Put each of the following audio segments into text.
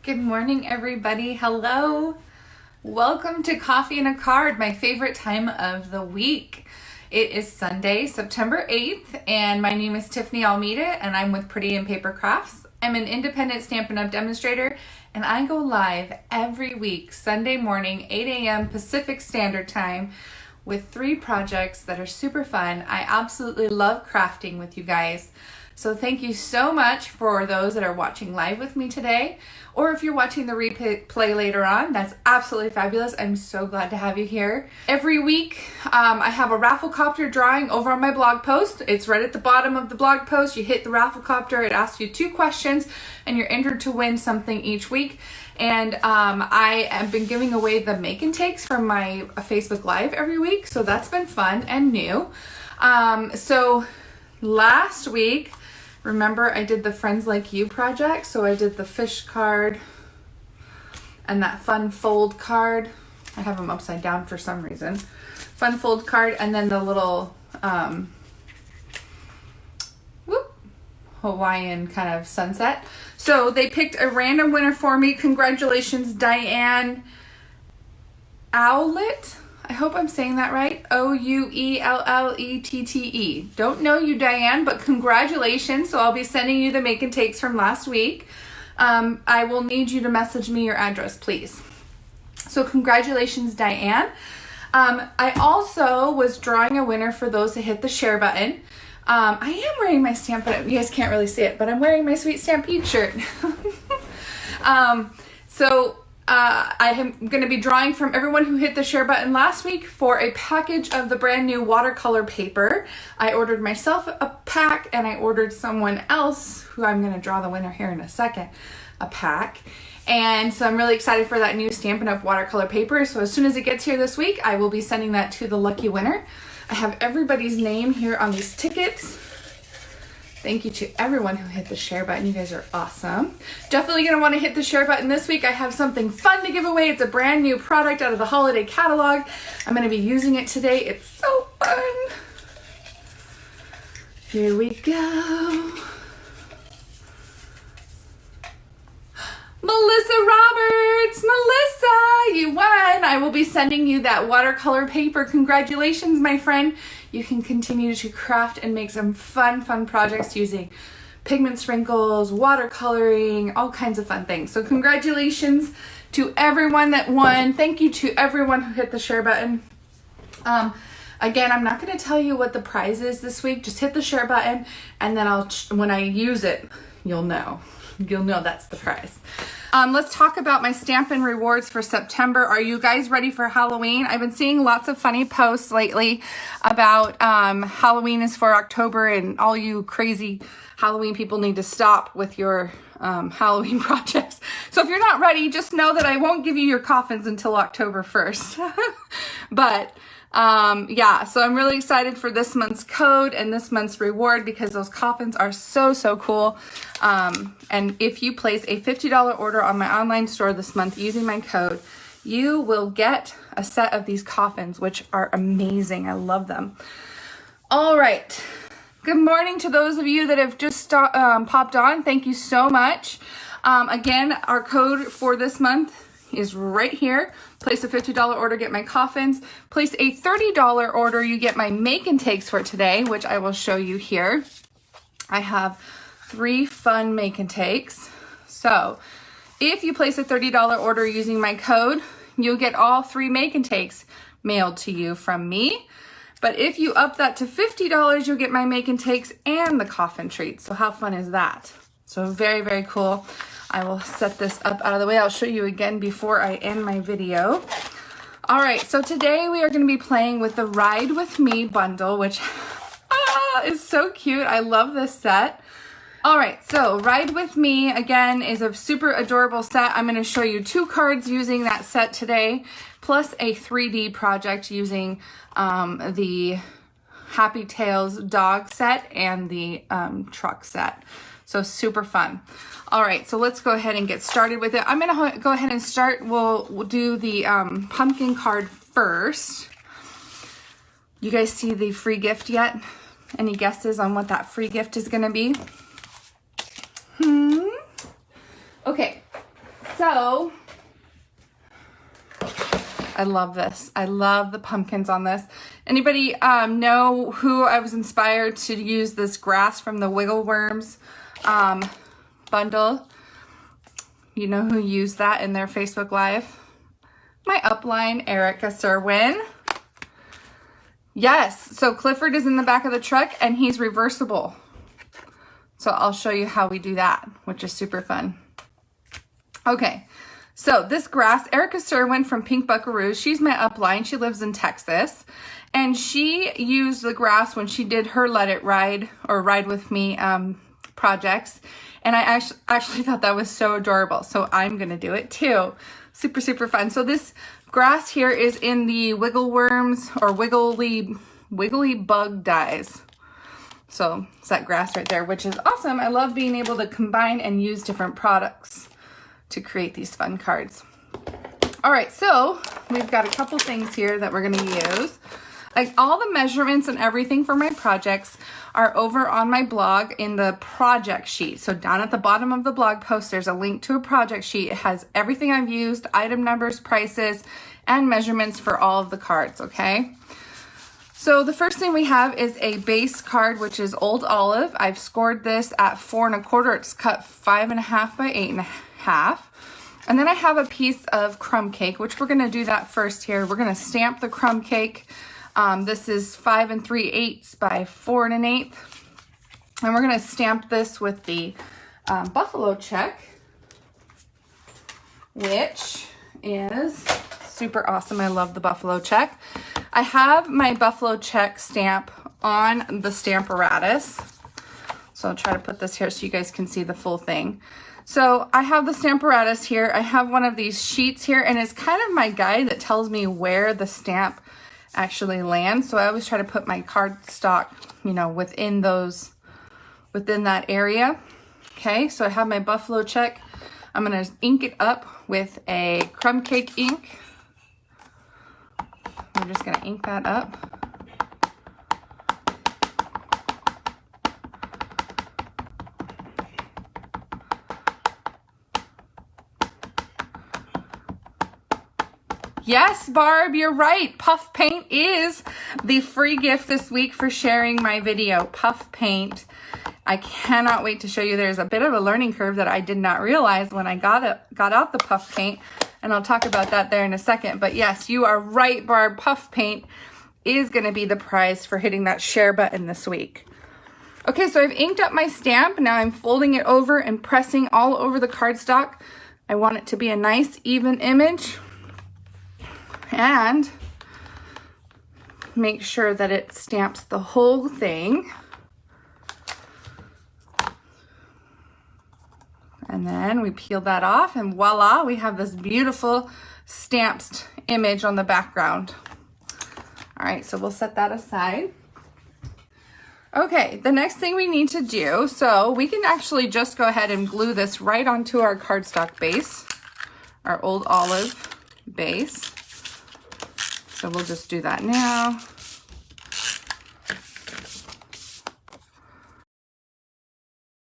Good morning, everybody. Hello. Welcome to Coffee and a Card, my favorite time of the week. It is Sunday, September 8th, and my name is Tiffany Almeida, and I'm with Pretty and Paper Crafts. I'm an independent Stampin' Up! Demonstrator, and I go live every week, Sunday morning, 8 a.m. Pacific Standard Time, with 3 projects that are super fun. I absolutely love crafting with you guys. So thank you so much for those that are watching live with me today, or if you're watching the replay later on, that's absolutely fabulous. I'm so glad to have you here. Every week, I have a Rafflecopter drawing over on my blog post. It's right at the bottom of the blog post. You hit the Rafflecopter, it asks you 2 questions, and you're entered to win something each week. And I have been giving away the make and takes from my Facebook Live every week, so that's been fun and new. So last week, remember I did the Friends Like You project, so I did the fish card and that fun fold card. I have them upside down for some reason. Fun fold card, and then the little Hawaiian kind of sunset. So they picked a random winner for me. Congratulations, Diane Owlett. I hope I'm saying that right. Ouellette. Don't know you, Diane, but congratulations. So I'll be sending you the make and takes from last week. I will need you to message me your address, please. So congratulations, Diane. I also was drawing a winner for those that hit the share button. I am wearing my Stampin', you guys can't really see it, but I'm wearing my Sweet Stampede shirt. I am going to be drawing from everyone who hit the share button last week for a package of the brand new watercolor paper. I ordered myself a pack, and I ordered someone else, who I'm going to draw the winner here in a second, a pack. And so I'm really excited for that new Stampin' Up! Watercolor paper. So as soon as it gets here this week, I will be sending that to the lucky winner. I have everybody's name here on these tickets. Thank you to everyone who hit the share button. You guys are awesome. Definitely going to want to hit the share button this week. I have something fun to give away. It's a brand new product out of the holiday catalog. I'm going to be using it today. It's so fun. Here we go. Melissa Roberts! Melissa, you won! I will be sending you that watercolor paper. Congratulations, my friend. You can continue to craft and make some fun projects using pigment sprinkles, watercoloring, all kinds of fun things. So congratulations to everyone that won. Thank you to everyone who hit the share button. Again, I'm not going to tell you what the prize is this week. Just hit the share button, and then when I use it, you'll know. You'll know that's the prize. Let's talk about my Stampin' rewards for September. Are you guys ready for Halloween? I've been seeing lots of funny posts lately about Halloween is for October, and all you crazy Halloween people need to stop with your Halloween projects. So if you're not ready, just know that I won't give you your coffins until October 1st. But yeah, so I'm really excited for this month's code and this month's reward because those coffins are so cool. And if you place a $50 order on my online store this month using my code, you will get a set of these coffins, which are amazing. I love them. All right. Good morning to those of you that have just popped on. Thank you so much. Again, our code for this month is right here. Place a $50 order, get my coffins. Place a $30 order, you get my make and takes for today, which I will show you here. I have 3 fun make and takes. So if you place a $30 order using my code, you'll get all 3 make and takes mailed to you from me. But if you up that to $50, you'll get my make and takes and the coffin treats. So how fun is that? So very cool. I will set this up out of the way. I'll show you again before I end my video. All right, so today we are going to be playing with the Ride With Me bundle, which is so cute. I love this set. All right, so Ride With Me, again, is a super adorable set. I'm going to show you 2 cards using that set today, plus a 3D project using the Happy Tales dog set and the truck set. So super fun. All right, so let's go ahead and get started with it. I'm gonna go ahead and start. We'll do the pumpkin card first. You guys see the free gift yet? Any guesses on what that free gift is gonna be? Okay, so So I love this. I love the pumpkins on this. Anybody know who I was inspired to use this grass from the Wiggle Worms bundle? You know who used that in their Facebook Live? My upline, Erica Serwin. Yes, so Clifford is in the back of the truck and he's reversible. So I'll show you how we do that, which is super fun. Okay, so this grass, Erica Serwin from Pink Buckaroos, she's my upline. She lives in Texas. And she used the grass when she did her Let It Ride or Ride With Me projects. And I actually thought that was so adorable. So I'm going to do it too. Super, super fun. So this grass here is in the Wiggle Worms or Wiggly Bug dyes. So it's that grass right there, which is awesome. I love being able to combine and use different products to create these fun cards. All right, so we've got a couple things here that we're going to use. Like all the measurements and everything for my projects are over on my blog in the project sheet. So down at the bottom of the blog post, there's a link to a project sheet. It has everything I've used, item numbers, prices, and measurements for all of the cards, okay? So the first thing we have is a base card, which is Old Olive. I've scored this at 4 1/4. It's cut 5 1/2 by 8 1/2. And then I have a piece of crumb cake, which we're gonna do that first here. We're gonna stamp the crumb cake. This is 5 3/8 by 4 1/8. And we're gonna stamp this with the buffalo check, which is super awesome. I love the buffalo check. I have my buffalo check stamp on the Stamparatus. So I'll try to put this here so you guys can see the full thing. So I have the Stamparatus here. I have one of these sheets here, and it's kind of my guide that tells me where the stamp actually lands. So I always try to put my cardstock, you know, within that area. Okay, so I have my buffalo check. I'm gonna ink it up with a crumb cake ink. I'm just gonna ink that up. Yes, Barb, you're right. Puff paint is the free gift this week for sharing my video. Puff paint. I cannot wait to show you. There's a bit of a learning curve that I did not realize when I got out the puff paint, and I'll talk about that there in a second. But yes, you are right, Barb. Puff paint is going to be the prize for hitting that share button this week. Okay, so I've inked up my stamp. Now I'm folding it over and pressing all over the cardstock. I want it to be a nice, even image. And make sure that it stamps the whole thing. And then we peel that off, and voila, we have this beautiful stamped image on the background. All right, so we'll set that aside. Okay, the next thing we need to do, so we can actually just go ahead and glue this right onto our cardstock base, our Old Olive base. So we'll just do that now.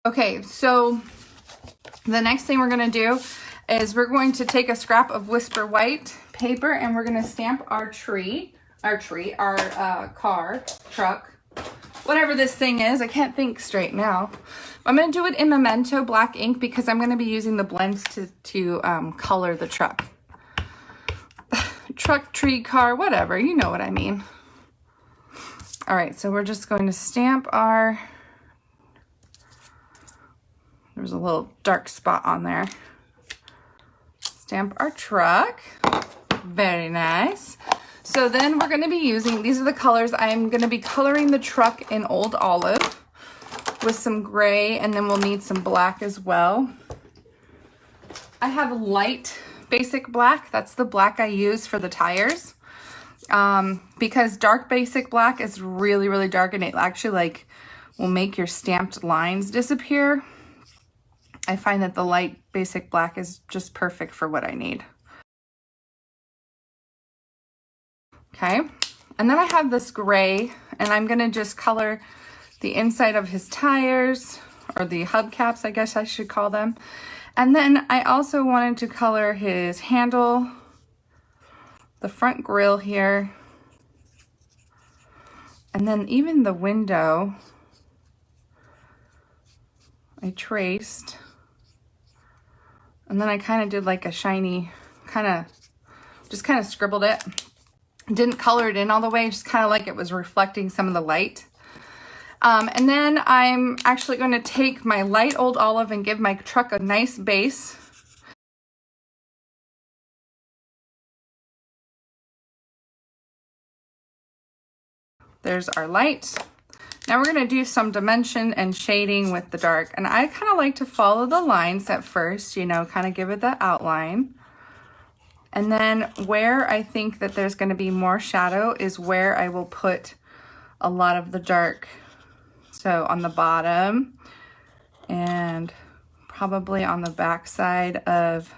Okay, so the next thing we're gonna do is we're going to take a scrap of Whisper White paper, and we're gonna stamp our car, truck, whatever this thing is. I can't think straight now. I'm gonna do it in Memento black ink because I'm gonna be using the blends to color the truck. Truck, tree, car, whatever, you know what I mean. All right, so we're just going to stamp our, there's a little dark spot on there. Stamp our truck, very nice. So then we're gonna be using, these are the colors. I'm gonna be coloring the truck in Old Olive with some gray, and then we'll need some black as well. I have light basic black. That's the black I use for the tires. Because dark basic black is really, really dark, and it actually will make your stamped lines disappear. I find that the light basic black is just perfect for what I need. Okay, and then I have this gray, and I'm gonna just color the inside of his tires, or the hubcaps, I guess I should call them. And then I also wanted to color his handle, the front grille here, and then even the window I traced. And then I kind of did like a shiny, just kind of scribbled it. Didn't color it in all the way, just kind of like it was reflecting some of the light. And then I'm actually going to take my light old olive and give my truck a nice base. There's our light. Now we're going to do some dimension and shading with the dark. And I kind of like to follow the lines at first, you know, kind of give it the outline. And then where I think that there's going to be more shadow is where I will put a lot of the dark. So on the bottom and probably on the back side of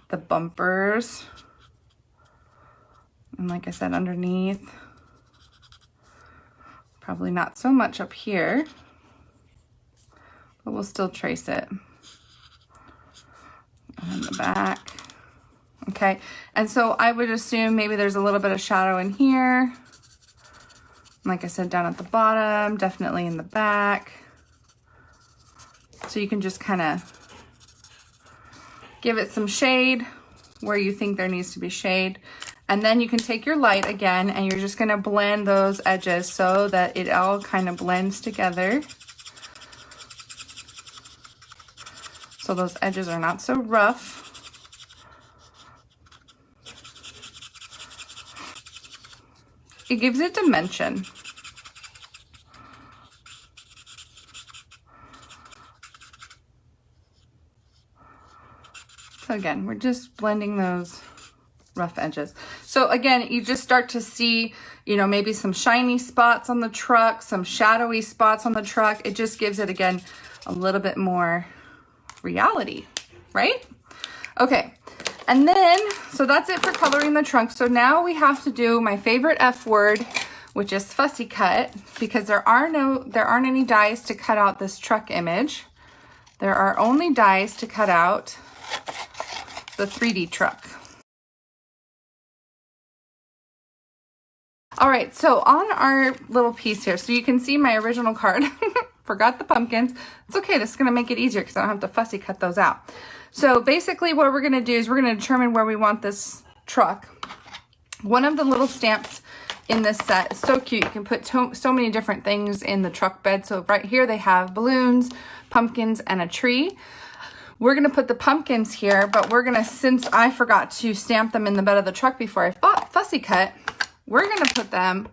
the bumpers. And like I said, underneath. Probably not so much up here, but we'll still trace it. And the back. Okay, and so I would assume maybe there's a little bit of shadow in here. Like I said, down at the bottom, definitely in the back. So you can just kind of give it some shade where you think there needs to be shade. And then you can take your light again and you're just gonna blend those edges so that it all kind of blends together. So those edges are not so rough. It gives it dimension. So again, we're just blending those rough edges. So again, you just start to see, you know, maybe some shiny spots on the truck, some shadowy spots on the truck. It just gives it, again, a little bit more reality, right? Okay. And then, so that's it for coloring the trunk. So now we have to do my favorite F word, which is fussy cut, because there aren't any dies to cut out this truck image. There are only dies to cut out the 3D truck. All right, so on our little piece here, so you can see my original card. Forgot the pumpkins. It's okay, this is gonna make it easier because I don't have to fussy cut those out. So basically what we're gonna do is we're gonna determine where we want this truck. One of the little stamps in this set is so cute. You can put so many different things in the truck bed. So right here they have balloons, pumpkins, and a tree. We're gonna put the pumpkins here, but we're gonna, since I forgot to stamp them in the bed of the truck before I fussy cut, we're gonna put them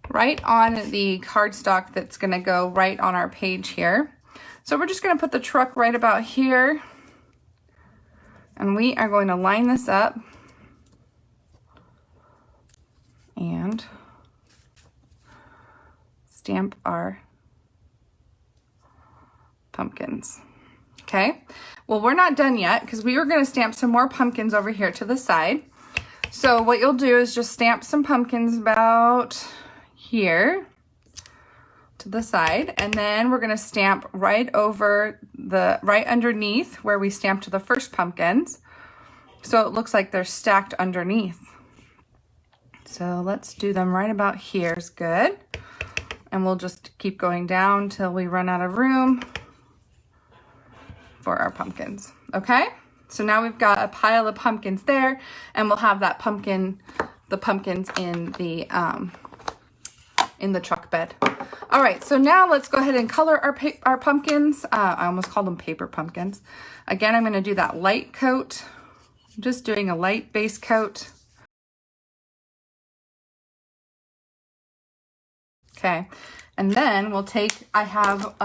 right on the cardstock that's gonna go right on our page here. So we're just gonna put the truck right about here. And we are going to line this up and stamp our pumpkins. Okay, well, we're not done yet because we were going to stamp some more pumpkins over here to the side. So what you'll do is just stamp some pumpkins about here to the side, and then we're going to stamp right over right underneath where we stamped the first pumpkins, so it looks like they're stacked underneath. So let's do them right about here is good, and we'll just keep going down till we run out of room for our pumpkins. Okay, so now we've got a pile of pumpkins there, and we'll have that the pumpkins in the truck bed. All right, so now let's go ahead and color our pumpkins. I almost called them paper pumpkins. Again, I'm gonna do that light coat. I'm just doing a light base coat. Okay, and then we'll take, I have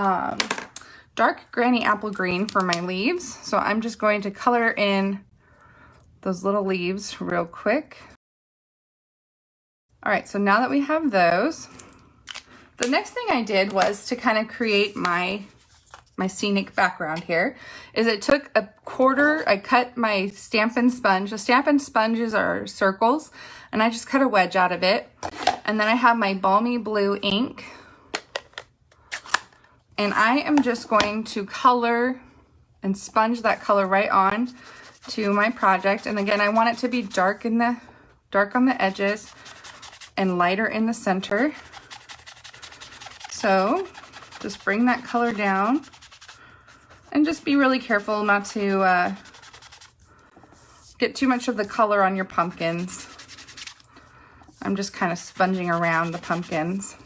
dark granny apple green for my leaves. So I'm just going to color in those little leaves real quick. All right, so now that we have those, the next thing I did was to kind of create my scenic background here, is it took a quarter, I cut my Stampin' Sponge. The Stampin' Sponges are circles, and I just cut a wedge out of it. And then I have my Balmy Blue ink And I am just going to color and sponge that color right on to my project. And again, I want it to be dark on the edges and lighter in the center. So just bring that color down and just be really careful not to get too much of the color on your pumpkins. I'm just kind of sponging around the pumpkins.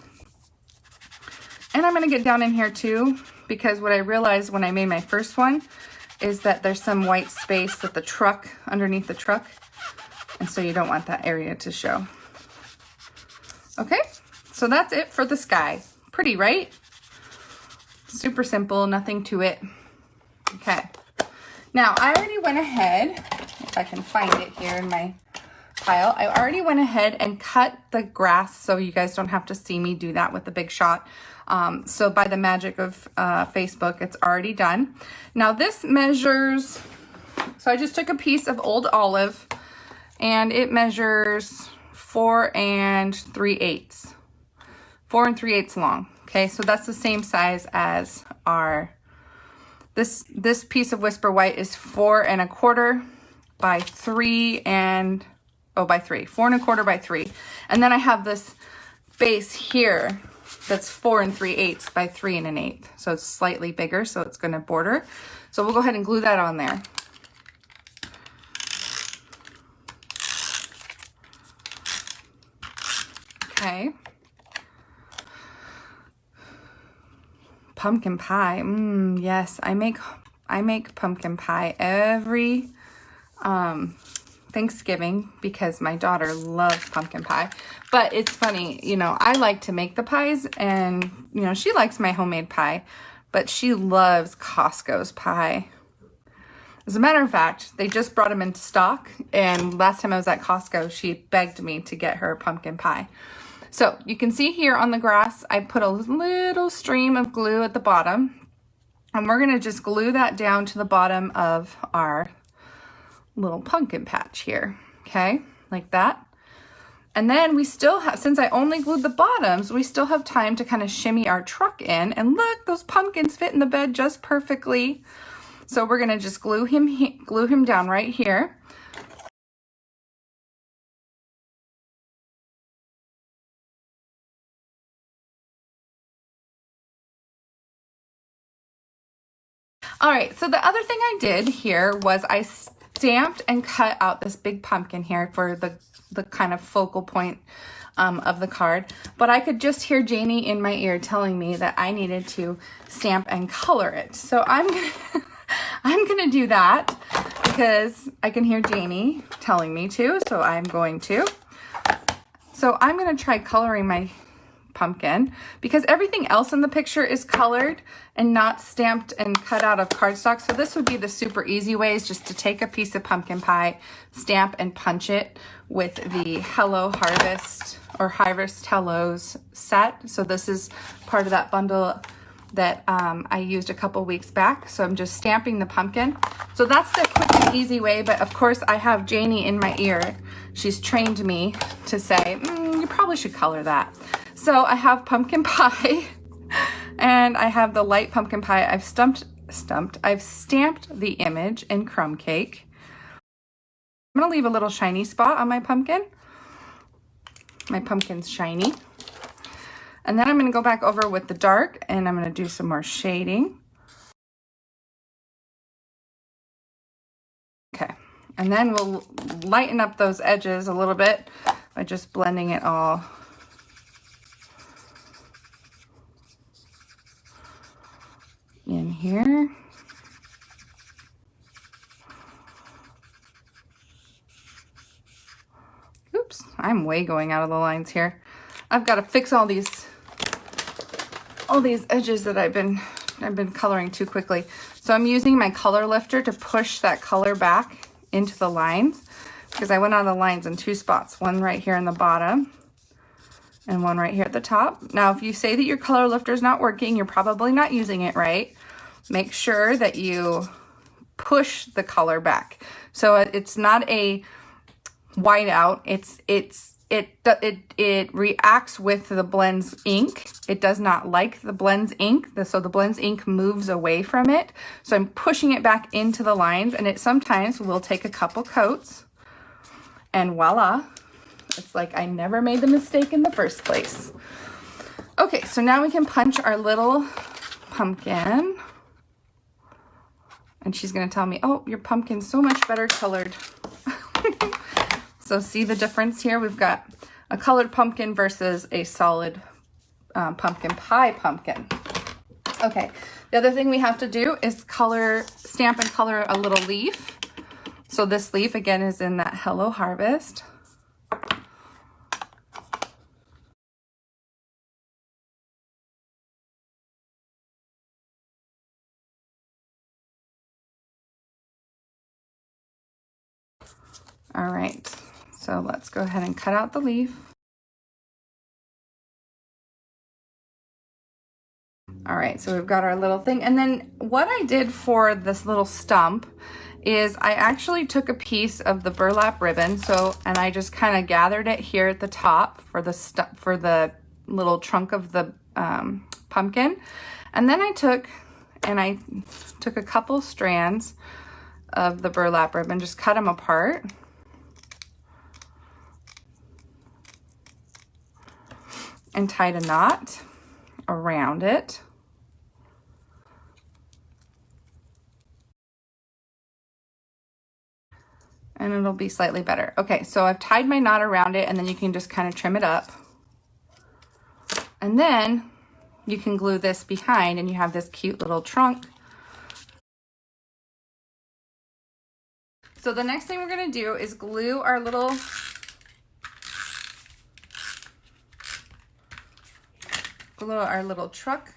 And I'm going to get down in here too, because what I realized when I made my first one is that there's some white space with the truck, underneath the truck. And so you don't want that area to show. Okay, so that's it for the sky. Pretty, right? Super simple, nothing to it. Okay, now I already went ahead, if I can find it here in my pile, I already went ahead and cut the grass so you guys don't have to see me do that with the big shot. So by the magic of Facebook, it's already done. Now this measures, so I just took a piece of old olive and it measures 4 3/8. 4 3/8 long. Okay, so that's the same size as our, this piece of Whisper White is 4 1/4 by 3 by 3. 4 1/4 by 3. And then I have this base here that's 4 3/8 by 3 1/8. So it's slightly bigger, so it's going to border. So we'll go ahead and glue that on there. Okay. Pumpkin pie. Yes, I make pumpkin pie every Thanksgiving because my daughter loves pumpkin pie. But it's funny, you know, I like to make the pies and, you know, she likes my homemade pie, but she loves Costco's pie. As a matter of fact, they just brought them into stock, and last time I was at Costco, she begged me to get her pumpkin pie. So you can see here on the grass, I put a little stream of glue at the bottom, and we're gonna just glue that down to the bottom of our little pumpkin patch here, okay, like that. And then we still have, since I only glued the bottoms, we still have time to kind of shimmy our truck in, and look, those pumpkins fit in the bed just perfectly. So we're gonna just glue him down right here. All right, so the other thing I did here was I stamped and cut out this big pumpkin here for the kind of focal point of the card. But I could just hear Janie in my ear telling me that I needed to stamp and color it. So I'm gonna do that because I can hear Janie telling me to, so I'm going to. So I'm gonna try coloring my pumpkin because everything else in the picture is colored and not stamped and cut out of cardstock. So this would be the super easy way, is just to take a piece of pumpkin pie, stamp and punch it with the Hello Harvest or Harvest Hellos set. So this is part of that bundle that I used a couple weeks back. So I'm just stamping the pumpkin. So that's the quick and easy way, but of course I have Janie in my ear. She's trained me to say, you probably should color that. So I have pumpkin pie and I have the light pumpkin pie. I've stamped the image in crumb cake. I'm gonna leave a little shiny spot on my pumpkin. My pumpkin's shiny. And then I'm gonna go back over with the dark and I'm gonna do some more shading. Okay, and then we'll lighten up those edges a little bit by just blending it all in here. Oops, I'm way going out of the lines here. I've got to fix all these edges that I've been coloring too quickly. So I'm using my color lifter to push that color back into the lines because I went out of the lines in two spots, one right here in the bottom and one right here at the top. Now, if you say that your color lifter is not working, you're probably not using it right. Make sure that you push the color back. So it's not a white out, it's it reacts with the Blends ink. It does not like the Blends ink, so the Blends ink moves away from it. So I'm pushing it back into the lines, and it sometimes will take a couple coats, and voila, it's like I never made the mistake in the first place. Okay, so now we can punch our little pumpkin. And she's gonna tell me, oh, your pumpkin's so much better colored. So see the difference here? We've got a colored pumpkin versus a solid pumpkin pie pumpkin. Okay, the other thing we have to do is stamp and color a little leaf. So this leaf again is in that Hello Harvest. All right, so let's go ahead and cut out the leaf. All right, so we've got our little thing. And then what I did for this little stump is I actually took a piece of the burlap ribbon, and I just kind of gathered it here at the top for the little trunk of the pumpkin. And then I took a couple strands of the burlap ribbon, just cut them apart. And tied a knot around it. And it'll be slightly better. Okay, so I've tied my knot around it, and then you can just kind of trim it up. And then you can glue this behind, and you have this cute little trunk. So the next thing we're gonna do is glue our little truck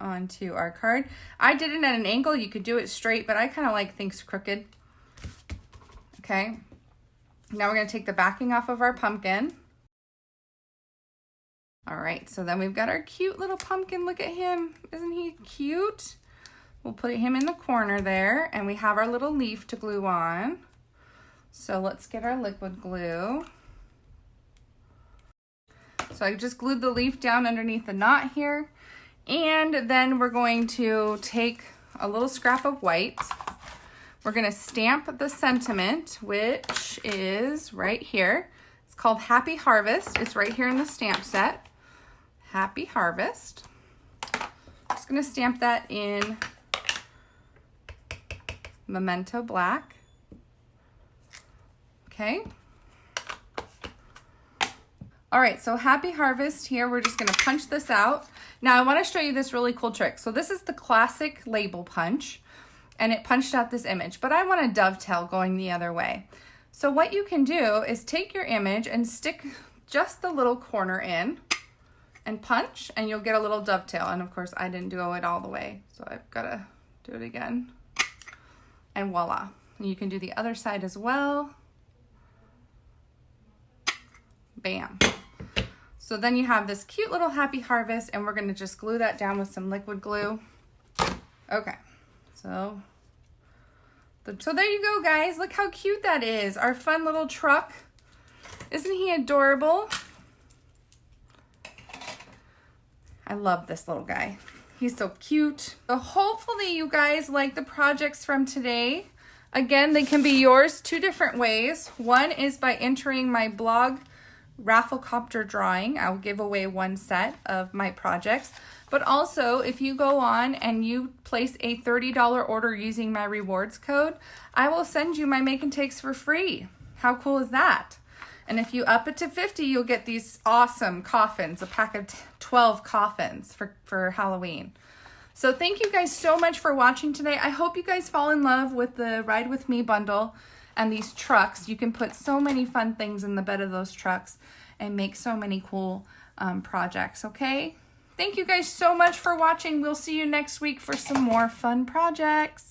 onto our card. I did it at an angle. You could do it straight, but I kind of like things crooked. Okay, now we're going to take the backing off of our pumpkin. All right, so then we've got our cute little pumpkin. Look at him. Isn't he cute? We'll put him in the corner there, and we have our little leaf to glue on. So let's get our liquid glue. So I just glued the leaf down underneath the knot here. And then we're going to take a little scrap of white. We're gonna stamp the sentiment, which is right here. It's called Happy Harvest. It's right here in the stamp set. Happy Harvest. Just gonna stamp that in Memento Black. Okay. All right, so Happy Harvest here. We're just gonna punch this out. Now I wanna show you this really cool trick. So this is the classic label punch, and it punched out this image, but I want a dovetail going the other way. So what you can do is take your image and stick just the little corner in and punch, and you'll get a little dovetail. And of course I didn't do it all the way, so I've gotta do it again. And voila, you can do the other side as well. Bam. So then you have this cute little Happy Harvest, and we're gonna just glue that down with some liquid glue. Okay, so there you go, guys. Look how cute that is. Our fun little truck. Isn't he adorable? I love this little guy. He's so cute. So hopefully you guys like the projects from today. Again, they can be yours two different ways. One is by entering my blog Rafflecopter drawing. I'll give away one set of my projects. But also, if you go on and you place a $30 order using my rewards code, I will send you my make and takes for free. How cool is that? And if you up it to 50, you'll get these awesome coffins, a pack of 12 coffins for Halloween. So thank you guys so much for watching today. I hope you guys fall in love with the Ride With Me bundle and these trucks. You can put so many fun things in the bed of those trucks and make so many cool projects, okay? Thank you guys so much for watching. We'll see you next week for some more fun projects.